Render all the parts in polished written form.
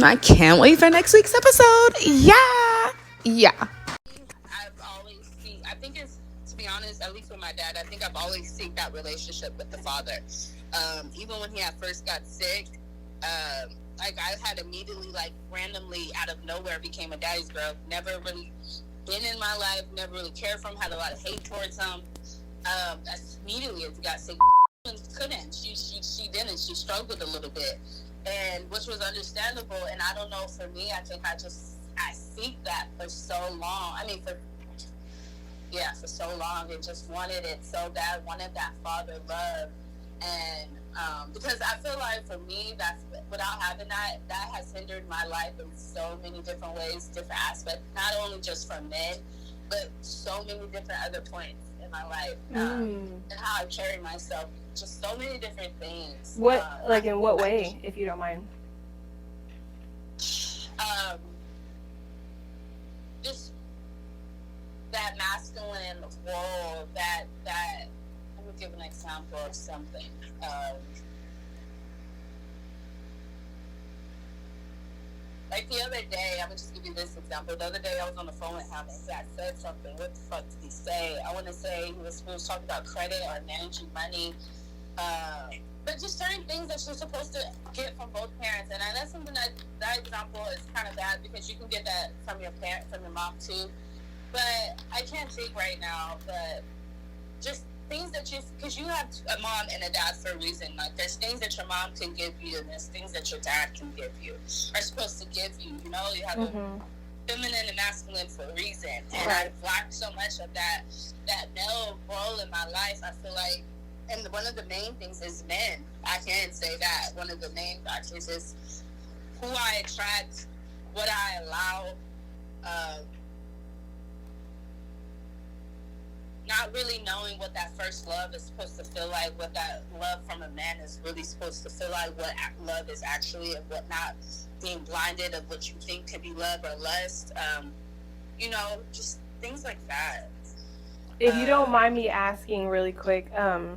I can't wait for next week's episode. Yeah. I've always seen, I think it's, to be honest, at least with my dad, I think I've always seen that relationship with the father. Even when he at first got sick, like I had immediately, like randomly out of nowhere became a daddy's girl. Never really been in my life, never really cared for him, had a lot of hate towards him. Immediately as he got sick, couldn't. She didn't. She struggled a little bit, and which was understandable. And I don't know, for me, I think I seek that for so long. I mean, for so long, and just wanted it so bad, wanted that father love. And because I feel like for me, that's, without having that has hindered my life in so many different ways, different aspects, not only just from men, but so many different other points in my life, and how I carry myself, just so many different things. What, like in what way, if you don't mind? Just that masculine role, that let me give an example of something. Like the other day, I'm gonna just give you this example. The other day, I was on the phone with him, and he had said something. What the fuck did he say? I want to say he was talking about credit or managing money, but just certain things that you're supposed to get from both parents. And that's something that example is kind of bad, because you can get that from your parent, from your mom too. But I can't think right now. But just things that because you have a mom and a dad for a reason. Like, there's things that your mom can give you, and there's things that your dad can give you, are supposed to give you. You know, you have a feminine and masculine for a reason. And I've lacked so much of that male role in my life. I feel like, and one of the main things is men. I can say that one of the main factors is who I attract, what I allow. Not really knowing what that first love is supposed to feel like, what that love from a man is really supposed to feel like, what love is actually, and what not, being blinded of what you think could be love or lust. You know, just things like that. If you don't mind me asking really quick, a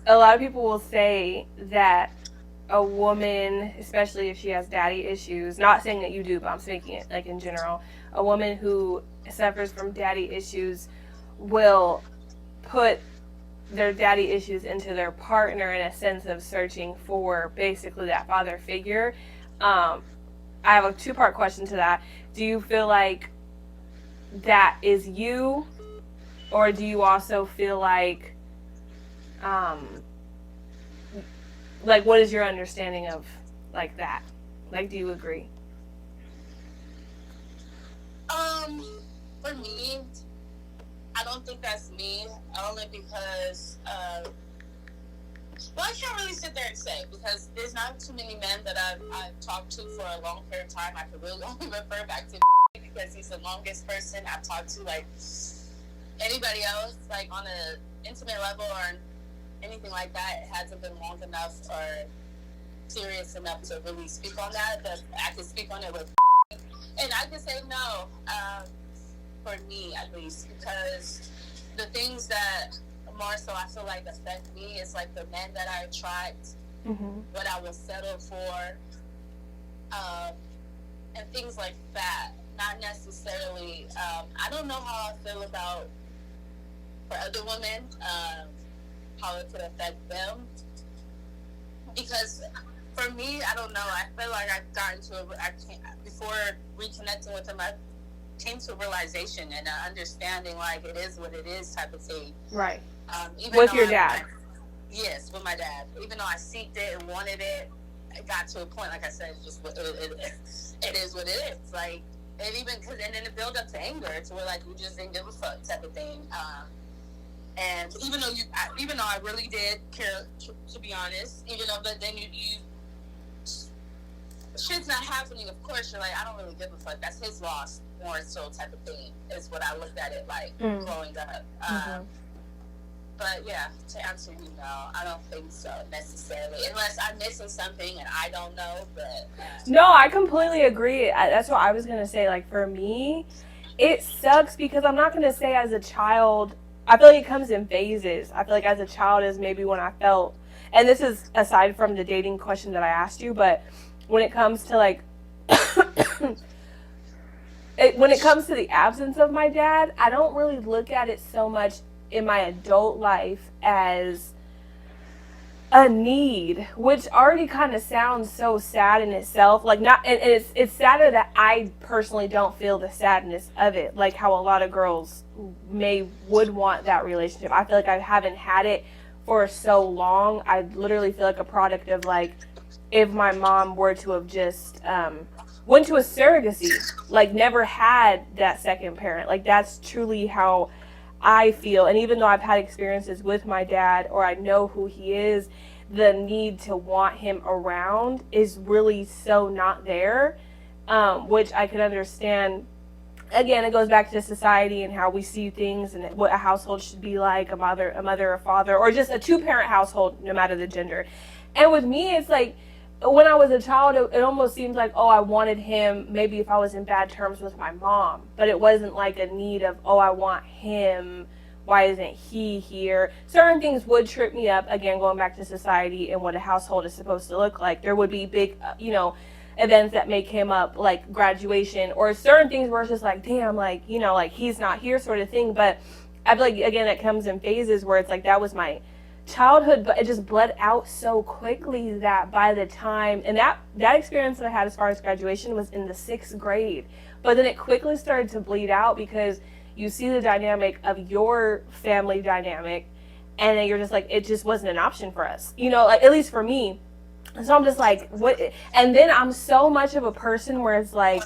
lot of people will say that a woman, especially if she has daddy issues, not saying that you do, but I'm speaking it like in general, a woman who suffers from daddy issues will put their daddy issues into their partner in a sense of searching for basically that father figure. I have a two-part question to that. Do you feel like that is you, or do you also feel like what is your understanding of like that? Like, do you agree? For me, I don't think that's me, only because, well, I can't really sit there and say, because there's not too many men that I've talked to for a long period of time. I could really only refer back to because he's the longest person I've talked to. Like, anybody else, like on an intimate level or anything like that, it hasn't been long enough or serious enough to really speak on that. But I can speak on it with, and I can say no, for me at least, because the things that more so I feel like affect me is like the men that I attract, what I will settle for, and things like that. Not necessarily, I don't know how I feel about for other women, how it could affect them, because for me, I don't know, I feel like I've gotten to before reconnecting with him, I came to a realization and an understanding, like, it is what it is type of thing. Right. Even with your dad? Yes, with my dad. Even though I seeked it and wanted it, it got to a point, like I said, it's just it is what it is. Like, and even because, and then it built up to anger to where, like, you just didn't give a fuck type of thing. And even though I really did care, to be honest, but then you shit's not happening. Of course, you're like, I don't really give a fuck. That's his loss, more so type of thing is what I looked at it like growing up. But yeah, to answer you, no, I don't think so necessarily, unless I'm missing something and I don't know. But no, I completely agree. That's what I was gonna say. Like, for me, it sucks because I'm not gonna say as a child. I feel like it comes in phases. I feel like as a child is maybe when I felt, and this is aside from the dating question that I asked you, but when it comes to like when it comes to the absence of my dad, I don't really look at it so much in my adult life as a need, which already kind of sounds so sad in itself. Like not, and it's sadder that I personally don't feel the sadness of it, like how a lot of girls would want that relationship. I feel like I haven't had it for so long. I literally feel like a product of like if my mom were to have just went to a surrogacy, like never had that second parent. Like that's truly how I feel. And even though I've had experiences with my dad or I know who he is, the need to want him around is really so not there, which I can understand. Again, it goes back to society and how we see things and what a household should be like, a mother, a father, or just a two-parent household, no matter the gender. And with me, it's like, when I was a child, it almost seems like, oh, I wanted him maybe if I was in bad terms with my mom. But it wasn't like a need of, oh, I want him. Why isn't he here? Certain things would trip me up. Again, going back to society and what a household is supposed to look like. There would be big, events that may come up, like graduation, or certain things where it's just like, damn, like, like he's not here sort of thing. But I feel like, again, it comes in phases where it's like that was my childhood, but it just bled out so quickly that by the time, and that experience that I had as far as graduation was in the 6th grade, but then it quickly started to bleed out because you see the dynamic of your family dynamic, and then you're just like, it just wasn't an option for us, like, at least for me. So I'm just like, what? And then I'm so much of a person where it's like,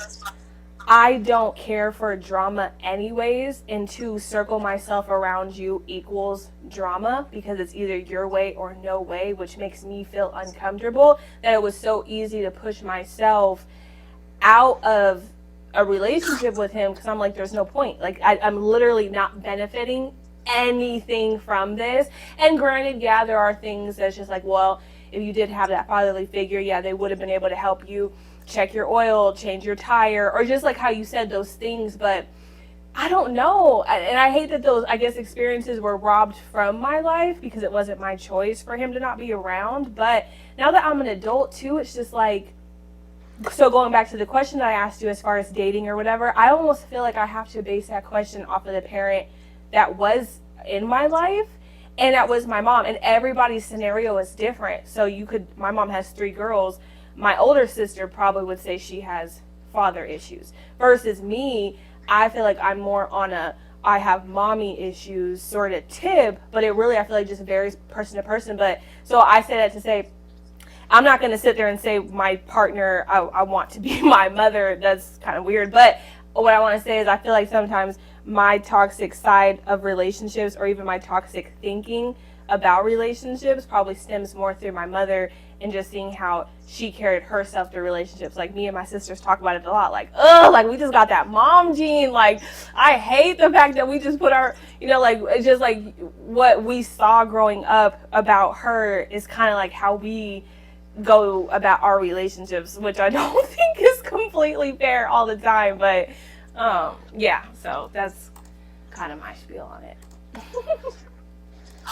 I don't care for drama anyways, and to circle myself around you equals drama because it's either your way or no way, which makes me feel uncomfortable, that it was so easy to push myself out of a relationship with him because I'm like, there's no point. Like, I'm literally not benefiting anything from this. And granted, yeah, there are things that's just like, well, if you did have that fatherly figure, yeah, they would have been able to help you check your oil, change your tire, or just like how you said those things. But I don't know. And I hate that those, I guess, experiences were robbed from my life because it wasn't my choice for him to not be around. But now that I'm an adult too, it's just like, so going back to the question that I asked you as far as dating or whatever, I almost feel like I have to base that question off of the parent that was in my life. And that was my mom. And everybody's scenario is different. So my mom has 3 girls. My older sister probably would say she has father issues. Versus me, I feel like I'm more on I have mommy issues sort of tip. But it really, I feel like, just varies person to person. But so I say that to say, I'm not going to sit there and say my partner, I want to be my mother. That's kind of weird. But what I want to say is I feel like sometimes my toxic side of relationships, or even my toxic thinking about relationships, probably stems more through my mother and just seeing how she carried herself through relationships. Like, me and my sisters talk about it a lot. Like, like, we just got that mom gene. Like, I hate the fact that we just put our, like, it's just like what we saw growing up about her is kind of like how we go about our relationships, which I don't think is completely fair all the time. But yeah, so that's kind of my spiel on it.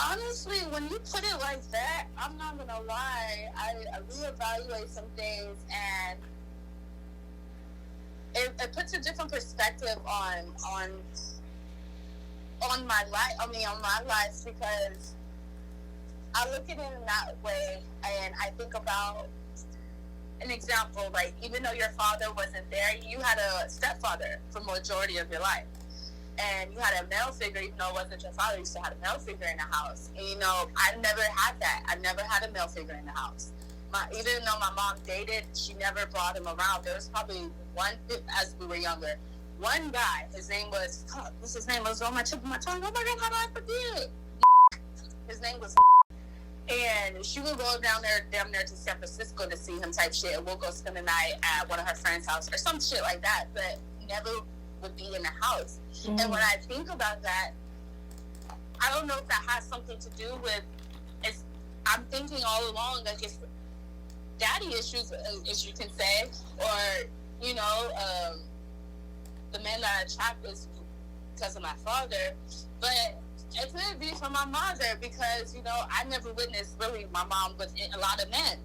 Honestly, when you put it like that, I'm not gonna lie, I reevaluate some things, and it puts a different perspective on my life. I mean, on my life, because I look at it in that way, and I think about an example, like, even though your father wasn't there, you had a stepfather for the majority of your life. And you had a male figure, even though it wasn't your father, you still had a male figure in the house. And, I never had that. I never had a male figure in the house. Even though my mom dated, she never brought him around. There was probably one, as we were younger, one guy, his name was, what's his name? It was on my tip of my tongue. Oh my God, how did I forget? His name was, and she would go down there to San Francisco to see him type shit, and we'll go spend the night at one of her friends' house or some shit like that, but never would be in the house. Mm-hmm. And when I think about that, I don't know if that has something to do with, I'm thinking all along, like, it's daddy issues, as you can say, or, the man that I attract is because of my father, but it could be from my mother because, I never witnessed really my mom with a lot of men.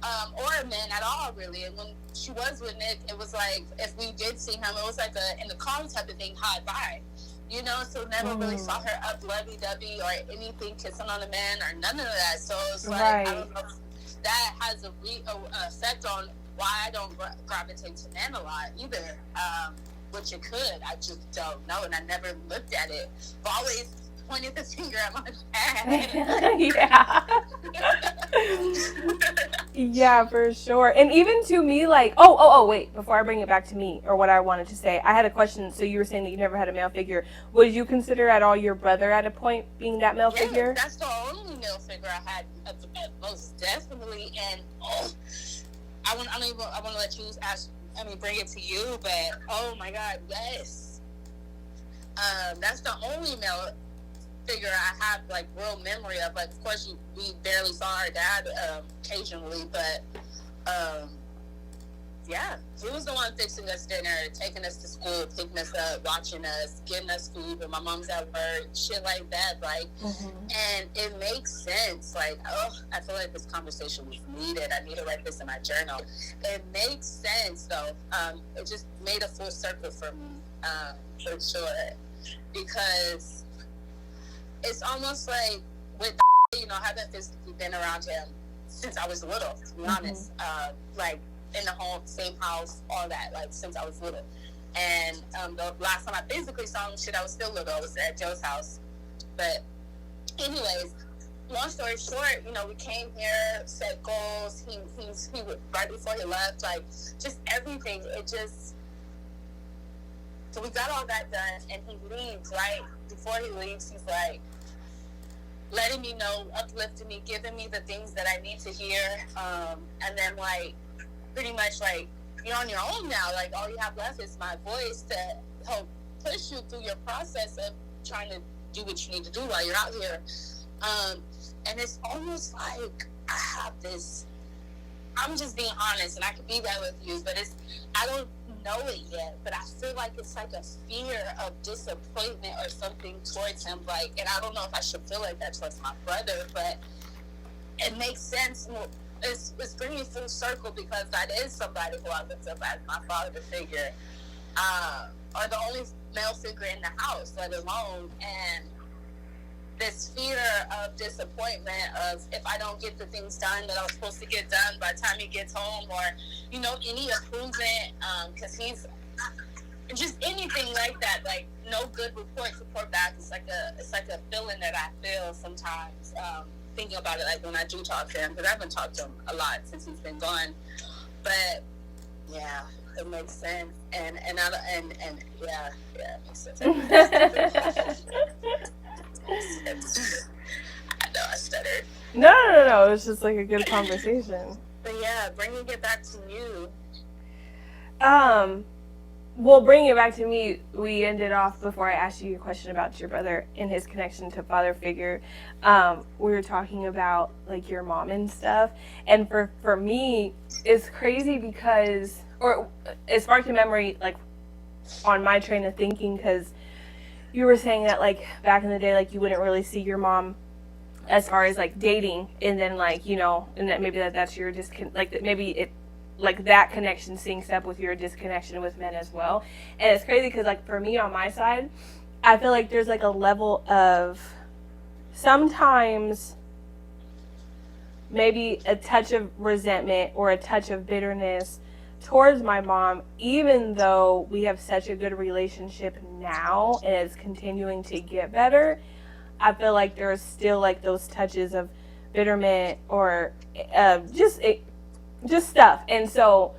or a man at all, really. And when she was with Nick, it was like, if we did see him, it was like in the car type of thing, hi, bye. You know, so never really saw her up lovey-dovey or anything kissing on a man or none of that. So it's like, I don't know if that has a effect on why I don't gravitate to men a lot either, which it could. I just don't know, and I never looked at it. I've always pointed the finger at my dad. Yeah, for sure. And even to me, like, wait, before I bring it back to me, or what I wanted to say, I had a question. So you were saying that you never had a male figure. Would you consider at all your brother at a point being that male figure? That's the only male figure I had, most definitely. And I want to let you bring it to you, but oh my God, yes. That's the only male figure I have, like, real memory of. Like, of course, we barely saw our dad occasionally, but yeah, he was the one fixing us dinner, taking us to school, picking us up, watching us, getting us food when my mom's at work, shit like that. Like, and it makes sense. Like, I feel like this conversation was needed. I need to write this in my journal. It makes sense, though. It just made a full circle for me, for sure, because it's almost like with, you know, I haven't physically been around him since I was little, to be honest. Like, in the home, same house, all that, like, since I was little. And the last time I physically saw him, I was still little. I was at Joe's house. But anyways, long story short, you know, we came here, set goals. He would, right before he left, like, just everything. So we got all that done, and he leaves, right? Before he leaves, he's like, letting me know, uplifting me, giving me the things that I need to hear. And then, like, pretty much, like, you're on your own now. Like, all you have left is my voice to help push you through your process of trying to do what you need to do while you're out here. And it's almost like I have this, I'm just being honest, and I could be that with you, but I don't know it yet, but I feel like it's like a fear of disappointment or something towards him. Like, and I don't know if I should feel like that towards my brother, but it makes sense. It's bringing full circle, because that is somebody who I looked up as my father figure, or the only male figure in the house, let alone. And this fear of disappointment of, if I don't get the things done that I was supposed to get done by the time he gets home, or, you know, any improvement, because he's just anything like that, like, no good report back. It's like a feeling that I feel sometimes, thinking about it, like, when I do talk to him, because I haven't talked to him a lot since he's been gone. But yeah, it makes sense, and yeah, it makes sense. I know I stuttered. No. It was just like a good conversation. But yeah, bringing it back to you. Well, bringing it back to me, we ended off, before I asked you a question about your brother and his connection to father figure. We were talking about, like, your mom and stuff. And for me, it's crazy because, or it sparked a memory, like, on my train of thinking, because you were saying that, like, back in the day, like, you wouldn't really see your mom as far as, like, dating, and then, like, you know, and that maybe that's your like that connection syncs up with your disconnection with men as well. And it's crazy because, like, for me on my side, I feel like there's, like, a level of sometimes maybe a touch of resentment or a touch of bitterness towards my mom, even though we have such a good relationship now and it's continuing to get better. I feel like there's still, like, those touches of bitterment or just stuff. And so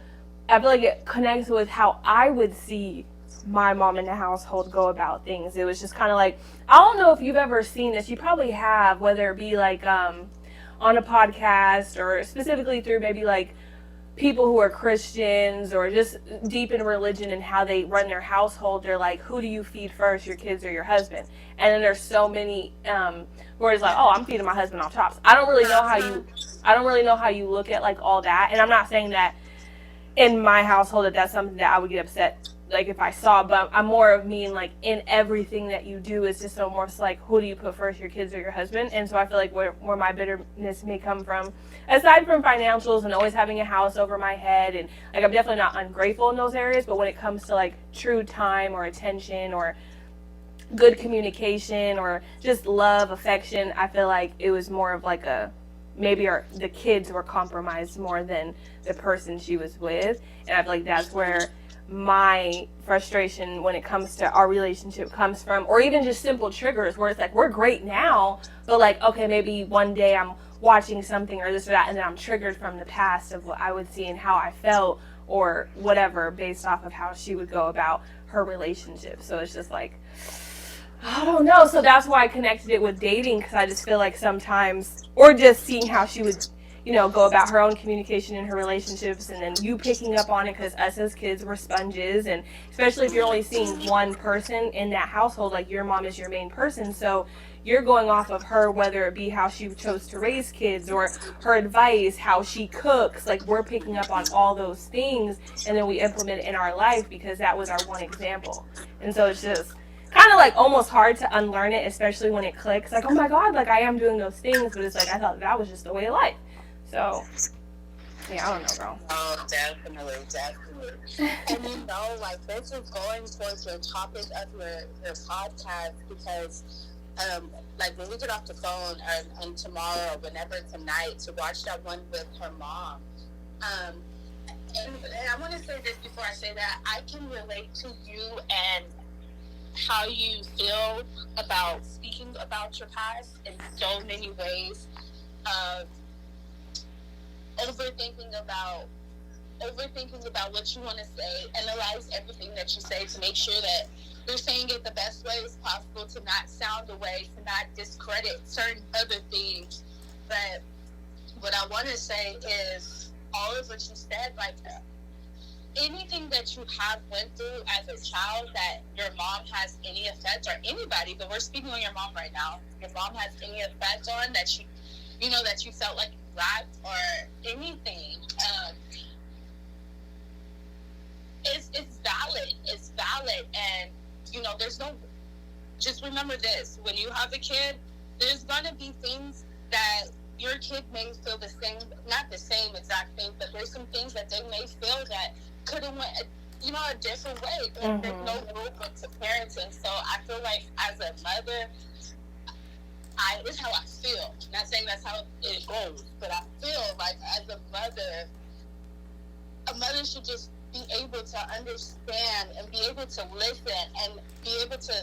I feel like it connects with how I would see my mom in the household go about things. It was just kind of like, I don't know if you've ever seen this. You probably have, whether it be like on a podcast or specifically through maybe like people who are Christians or just deep in religion and how they run their household. They're like, who do you feed first, your kids or your husband? And then there's so many where it's like, oh, I'm feeding my husband off tops. I don't really know how you look at, like, all that. And I'm not saying that in my household that's something that I would get upset like if I saw, but I'm more of mean like in everything that you do. It's just almost like, who do you put first, your kids or your husband? And so I feel like where my bitterness may come from, aside from financials and always having a house over my head, and like I'm definitely not ungrateful in those areas, but when it comes to like true time or attention or good communication or just love, affection, I feel like it was more of like a, maybe the kids were compromised more than the person she was with. And I feel like that's where my frustration when it comes to our relationship comes from, or even just simple triggers where it's like, we're great now, but like, okay, maybe one day I'm watching something or this or that, and then I'm triggered from the past of what I would see and how I felt or whatever based off of how she would go about her relationship. So it's just like, I don't know. So that's why I connected it with dating, because I just feel like sometimes, or just seeing how she would, go about her own communication in her relationships, and then you picking up on it because us as kids were sponges, and especially if you're only seeing one person in that household, like your mom is your main person, so you're going off of her, whether it be how she chose to raise kids or her advice, how she cooks, like we're picking up on all those things, and then we implement it in our life because that was our one example. And so it's just kind of like almost hard to unlearn it, especially when it clicks. Like, oh my God, like I am doing those things, but it's like I thought that was just the way of life. So, yeah, I don't know, bro. Oh, definitely. And like this is going towards your topic of your podcast, because like when we get off the phone and tomorrow or whenever tonight to watch that one with her mom, and I want to say this before I say that, I can relate to you and how you feel about speaking about your past in so many ways. Overthinking about what you want to say, analyze everything that you say to make sure that you're saying it the best way as possible, to not sound away, to not discredit certain other things. But what I want to say is all of what you said, like anything that you have went through as a child that your mom has any effect, or anybody, but we're speaking on your mom right now, your mom has any effect on that that you felt like you lacked or anything, it's valid, and there's no, just remember this, when you have a kid, there's gonna be things that your kid may feel the same, not the same exact thing, but there's some things that they may feel that could have went a different way. Mm-hmm. There's no rule book to parenting. So I feel like as a mother, this is how I feel. Not saying that's how it goes, but I feel like as a mother should just be able to understand and be able to listen and be able to,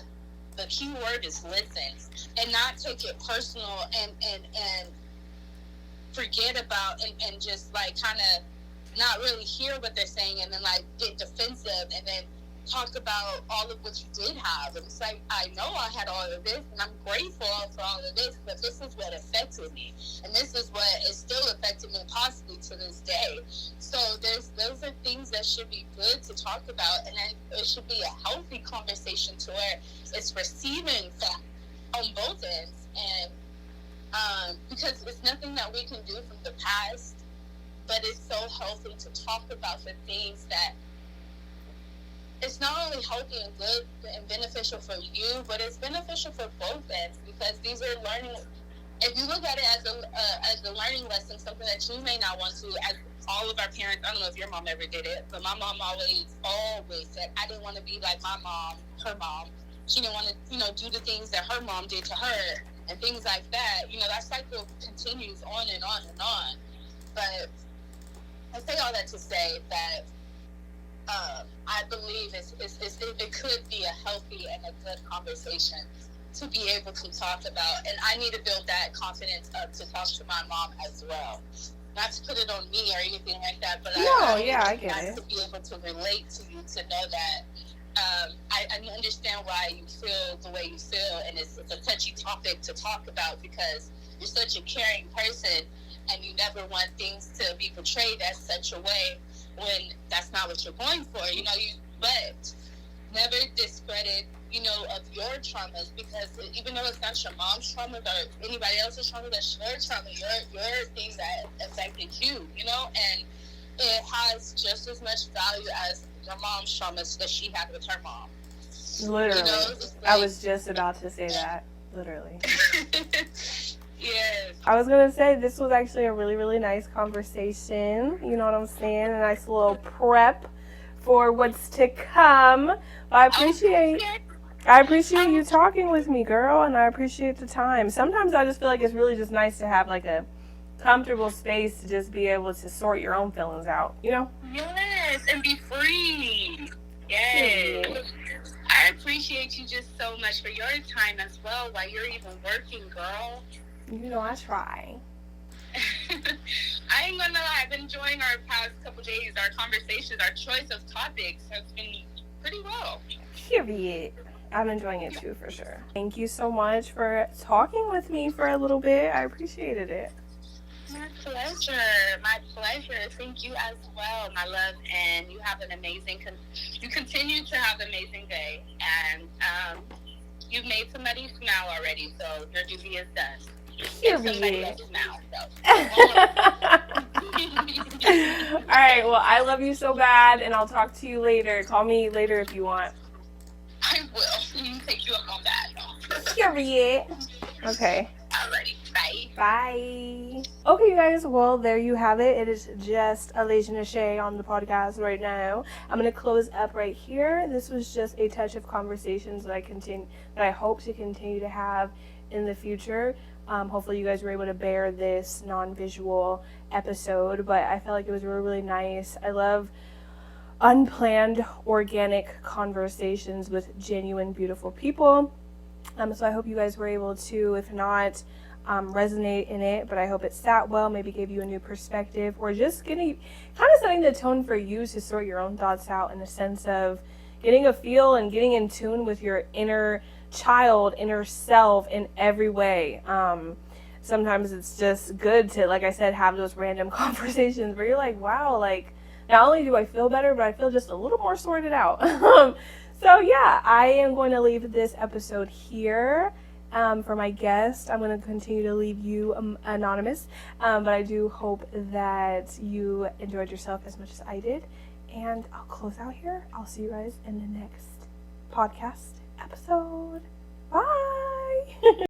the key word is listen, and not take it personal and forget about and just like kind of not really hear what they're saying, and then like get defensive and then talk about all of what you did have. And it's like, I know I had all of this and I'm grateful for all of this, but this is what affected me, and this is what is still affecting me possibly to this day. So those are things that should be good to talk about, and then it should be a healthy conversation to where it's receiving from on both ends. And because it's nothing that we can do from the past, but it's so healthy to talk about the things that it's not only healthy and good and beneficial for you, but it's beneficial for both ends, because these are learning. If you look at it as a learning lesson, something that you may not want to, as all of our parents, I don't know if your mom ever did it, but my mom always said, I didn't want to be like my mom, her mom. She didn't want to, do the things that her mom did to her and things like that. That cycle continues on and on and on. But I say all that to say that I believe it could be a healthy and a good conversation to be able to talk about. And I need to build that confidence up to talk to my mom as well. Not to put it on me or anything like that, but I get it. To be able to relate to you, to know that I understand why you feel the way you feel, and it's a touchy topic to talk about because you're such a caring person, and you never want things to be portrayed as such a way when that's not what you're going for. But never discredit, of your traumas, because even though it's not your mom's trauma or anybody else's trauma, that's your trauma, your things that affected you, and it has just as much value as your mom's traumas that she had with her mom. Literally. You know, it's I like- was just about to say that. Literally. Yes. I was going to say this was actually a really, really nice conversation. You know what I'm saying? A nice little prep for what's to come. But I appreciate you talking with me, girl, and I appreciate the time. Sometimes I just feel like it's really just nice to have like a comfortable space to just be able to sort your own feelings out, you know? Yes, and be free. Yes. Yeah. I appreciate you just so much for your time as well while you're even working, girl. You know, I try. I ain't gonna lie, I've been enjoying our past couple days, our conversations, our choice of topics has been pretty well. Period. I'm enjoying it too, for sure. Thank you so much for talking with me for a little bit. I appreciated it. My pleasure. My pleasure. Thank you as well, my love. And you have an amazing, you continue to have an amazing day. And you've made somebody smile already, so your duty is done. Somebody else smile, so. All right, well, I love you so bad, and I'll talk to you later. Call me later if you want. I will. You can take you up on that. Period. Okay. Alrighty. Bye. Bye. Okay, you guys. Well, there you have it. It is just Alicia Nashay on the podcast right now. I'm gonna close up right here. This was just a touch of conversations that I hope to continue to have in the future. Hopefully, you guys were able to bear this non-visual episode, but I felt like it was really, really nice. I love unplanned, organic conversations with genuine, beautiful people. So I hope you guys were able to, if not, resonate in it, but I hope it sat well, maybe gave you a new perspective, or just kind of setting the tone for you to sort your own thoughts out in the sense of getting a feel and getting in tune with your inner child, inner self in every way. Sometimes it's just good to, like I said, have those random conversations where you're like, wow, like, not only do I feel better, but I feel just a little more sorted out. So yeah, I am going to leave this episode here. For my guest, I'm going to continue to leave you anonymous, but I do hope that you enjoyed yourself as much as I did, and I'll close out here. I'll see you guys in the next podcast episode. Bye!